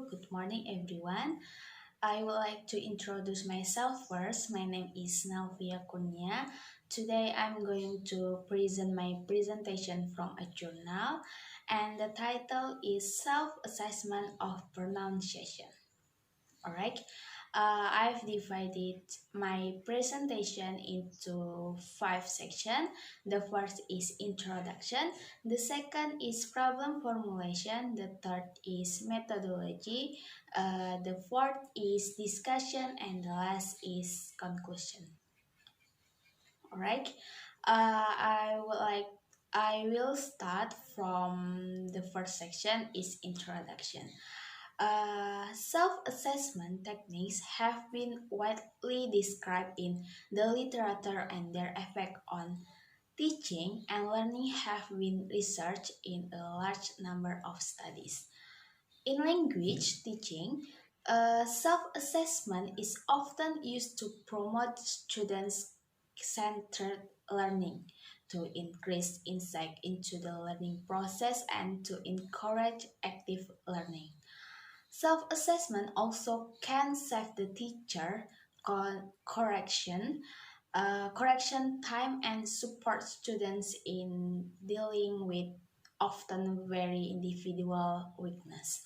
good morning everyone. I would like to introduce myself first. My name is Nalvia Kunya. Today I'm going to present my presentation from a journal, and the title is Self Assessment of Pronunciation. All right. I've divided my presentation into five sections. The first is introduction. The second is problem formulation. The third is methodology. The fourth is discussion, and the last is conclusion. All right. I will start from the first section is introduction. Self-assessment techniques have been widely described in the literature, and their effect on teaching and learning have been researched in a large number of studies. In language teaching, self-assessment is often used to promote student-centered learning, to increase insight into the learning process, and to encourage active learning. Self-assessment also can save the teacher correction time and support students in dealing with often very individual weakness.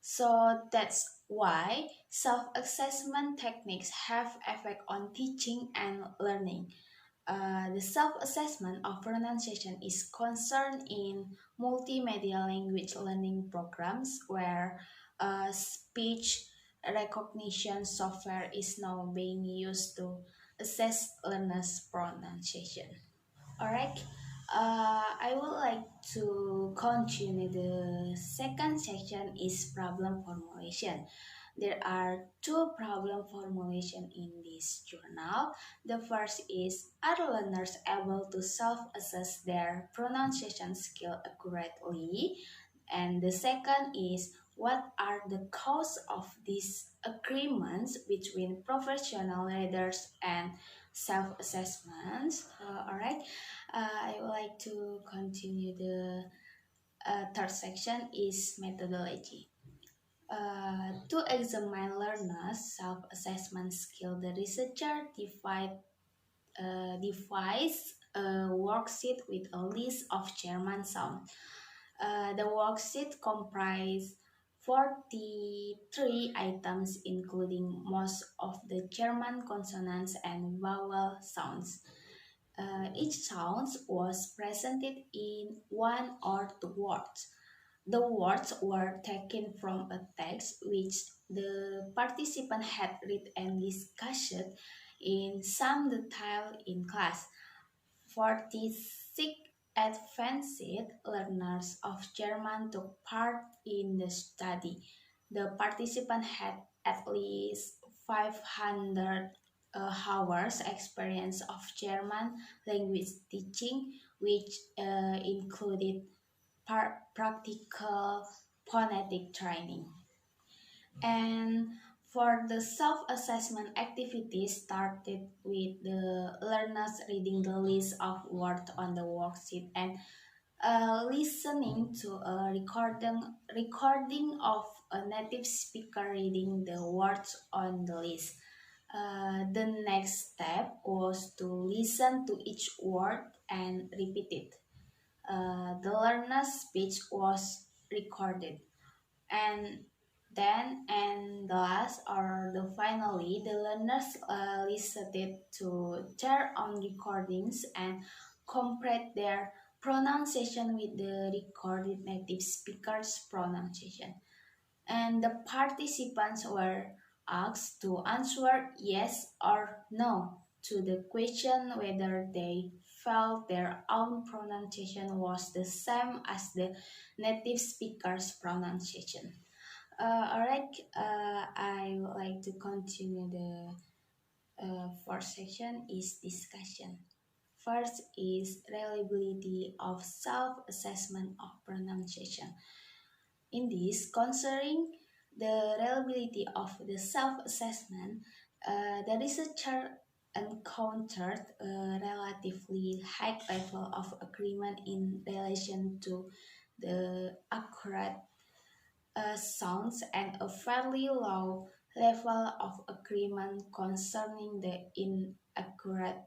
So that's why self-assessment techniques have effect on teaching and learning. The self-assessment of pronunciation is concerned in multimedia language learning programs where speech recognition software is now being used to assess learners' pronunciation. All right. I would like to continue. The second section is problem formulation. There are two problem formulation in this journal. The first is, are learners able to self-assess their pronunciation skill accurately? And the second is, what are the cause of these agreements between professional readers and self-assessments? All right. I would like to continue. The third section is methodology. To examine learners' self-assessment skill, the researcher devised a worksheet with a list of German sounds. The worksheet comprised 43 items, including most of the German consonants and vowel sounds. Each sound was presented in one or two words. The words were taken from a text which the participant had read and discussed in some detail in class. 46 advanced learners of German took part in the study. The participants had at least 500 hours experience of German language teaching, which included practical phonetic training. And for the self-assessment activities started with the learners reading the list of words on the worksheet and listening to a recording of a native speaker reading the words on the list. The next step was to listen to each word and repeat it. The learner's speech was recorded, and then and the last or the finally the learners listened to their own recordings and compared their pronunciation with the recorded native speaker's pronunciation, and the participants were asked to answer yes or no to the question whether they felt their own pronunciation was the same as the native speaker's pronunciation. All right, I would like to continue. The fourth section is discussion. First is reliability of self-assessment of pronunciation. In this, concerning the reliability of the self-assessment, the researcher encountered a relatively high level of agreement in relation to the accurate sounds and a fairly low level of agreement concerning the inaccurate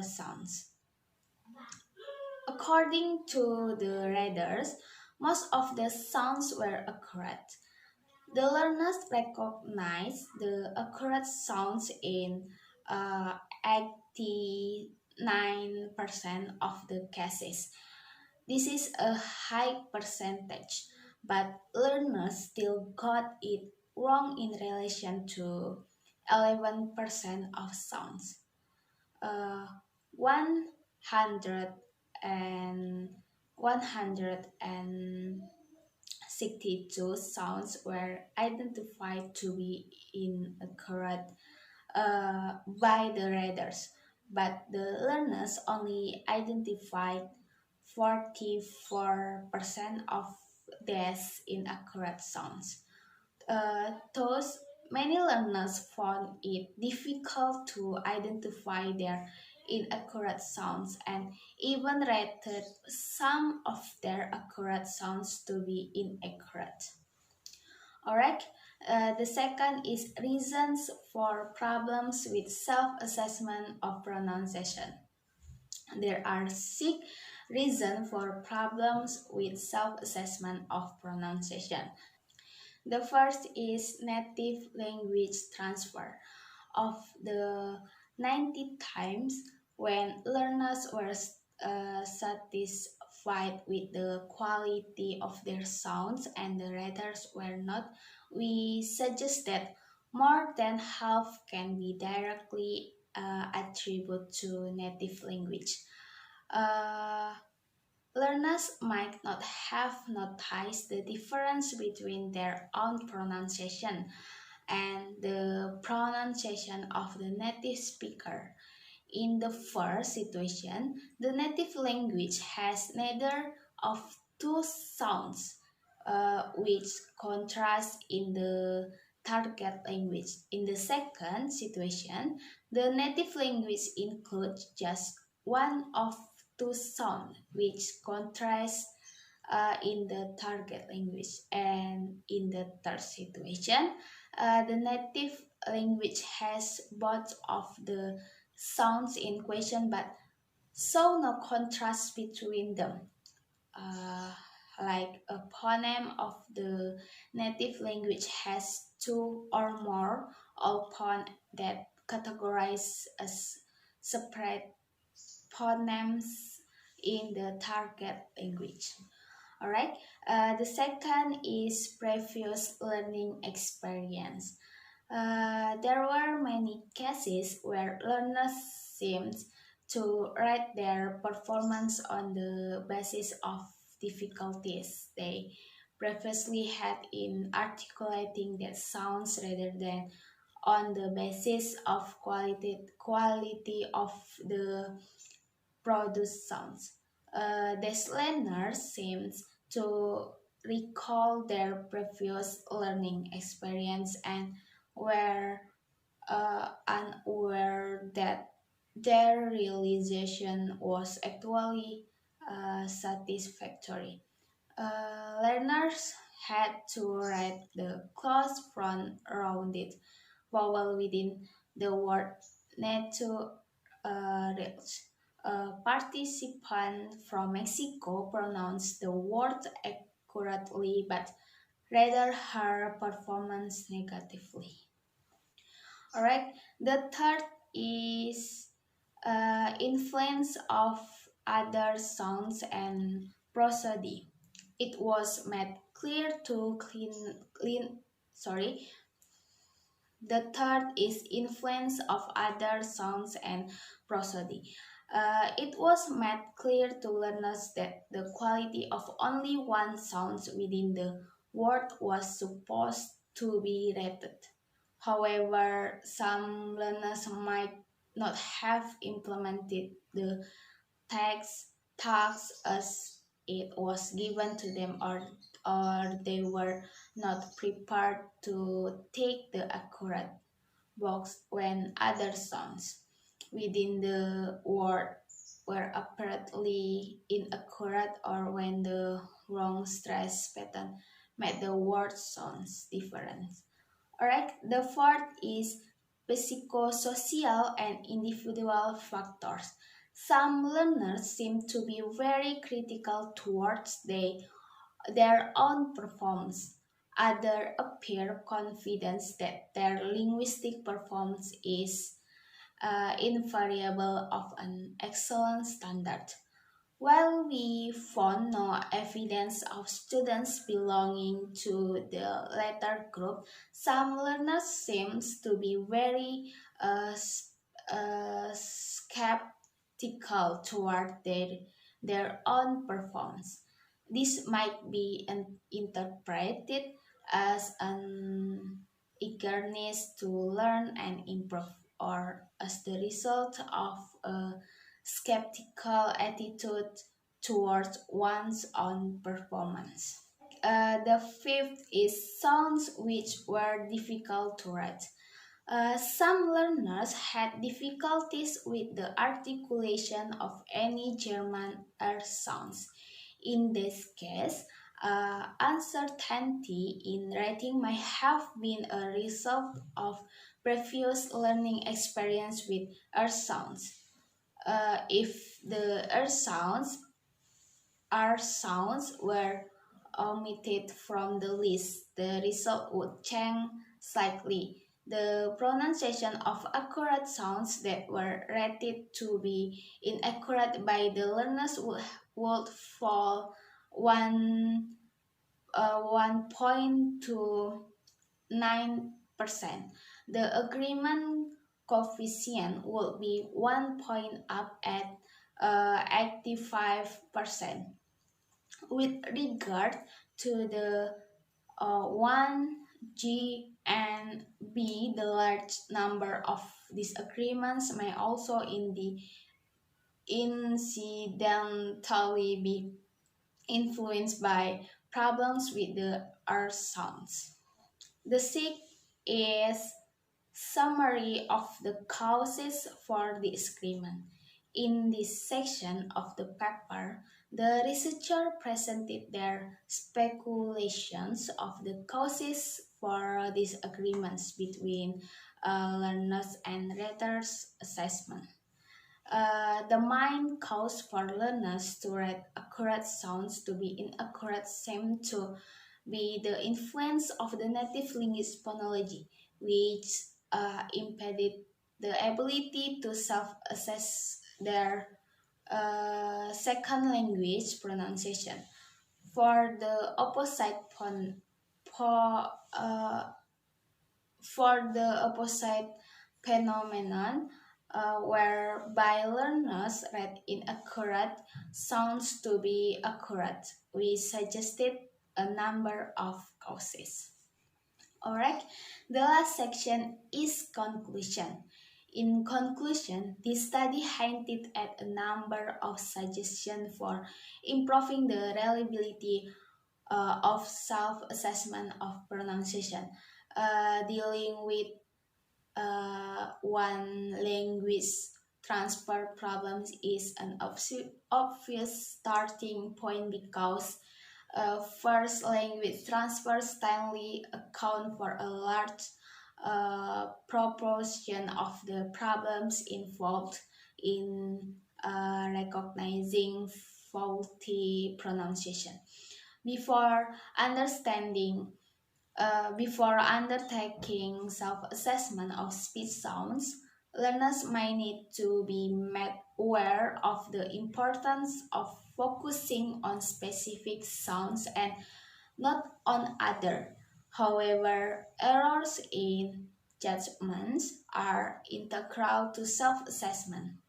sounds. According to the readers, most of the sounds were accurate. The learners recognized the accurate sounds in 89% of the cases. This is a high percentage, but learners still got it wrong in relation to 11% of sounds. 100 and 162 sounds were identified to be inaccurate by the readers, but the learners only identified 44% of these inaccurate sounds. Thus, many learners found it difficult to identify their inaccurate sounds and even rated some of their accurate sounds to be inaccurate. Alright, the second is reasons for problems with self assessment of pronunciation. There are six reasons for problems with self assessment of pronunciation. The first is native language transfer. Of the 90 times when learners were satisfied with the quality of their sounds and the readers were not, we suggest that more than half can be directly attributed to native language. Uh, Learners might not have noticed the difference between their own pronunciation and the pronunciation of the native speaker. In the first situation, the native language has neither of two sounds, which contrast in the target language. In the second situation, the native language includes just one of two sounds, which contrasts in the target language. And in the third situation, the native language has both of the sounds in question but so no contrast between them. Uh, like a phoneme of the native language has two or more all that categorized as separate phonemes in the target language. All right. The second is previous learning experience. There were many cases where learners seemed to rate their performance on the basis of difficulties they previously had in articulating their sounds rather than on the basis of quality of the produced sounds. These learners seems to recall their previous learning experience and were unaware that their realization was actually satisfactory. Learners had to write the clause front rounded vowel within the word NATO reach. A participant from Mexico pronounced the word accurately, but rather her performance negatively. All right. The third is influence of other sounds and prosody. It was made clear to clean sorry. The third is influence of other sounds and prosody. It was made clear to learners that the quality of only one sound within the word was supposed to be rated. However, some learners might not have implemented the text task as it was given to them, or they were not prepared to take the accurate box when other sounds within the word were apparently inaccurate or when the wrong stress pattern make the word sounds different. Alright, the fourth is psychosocial and individual factors. Some learners seem to be very critical towards their own performance. Others appear confident that their linguistic performance is invariable of an excellent standard. While we found no evidence of students belonging to the latter group, some learners seem to be very skeptical toward their own performance. This might be interpreted as an eagerness to learn and improve, or as the result of a skeptical attitude towards one's own performance. The fifth is sounds which were difficult to write. Some learners had difficulties with the articulation of any German R sounds. In this case, uncertainty in writing might have been a result of previous learning experience with R sounds. If the R sounds were omitted from the list, the result would change slightly. The pronunciation of accurate sounds that were rated to be inaccurate by the learners would fall 1 to 9%. The agreement coefficient would be 1 point up at 85%. With regard to the 1G and B, the large number of disagreements may also incidentally be influenced by problems with the R sounds. The sixth is summary of the causes for disagreement. In this section of the paper, the researcher presented their speculations of the causes for disagreements between learners and raters assessment. The main cause for learners to write accurate sounds to be inaccurate seemed to be the influence of the native linguist phonology, which impeded the ability to self-assess their second language pronunciation. For the po, uh, opposite phenomenon, whereby learners read inaccurate sounds to be accurate, we suggested a number of causes. Alright, the last section is conclusion. In conclusion, this study hinted at a number of suggestions for improving the reliability of self-assessment of pronunciation, dealing with one language transfer problems is an obvious starting point because first language transfer stylely account for a large proportion of the problems involved in recognizing faulty pronunciation. Before understanding Before undertaking self-assessment of speech sounds, learners might need to be made aware of the importance of focusing on specific sounds and not on other. However, errors in judgments are integral to self-assessment.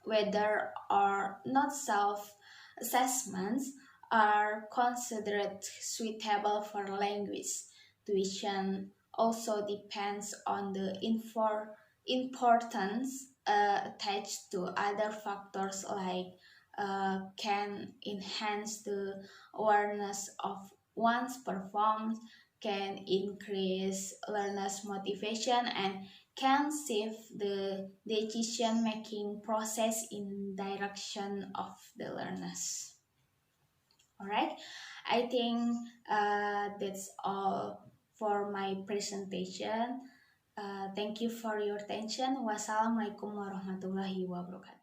Whether or not self-assessments are considered suitable for language tuition also depends on the importance attached to other factors like can enhance the awareness of one's performance, can increase learners' motivation, and can shift the decision making process in direction of the learners. Alright, I think that's all for my presentation. Thank you for your attention. Wassalamualaikum warahmatullahi wabarakatuh.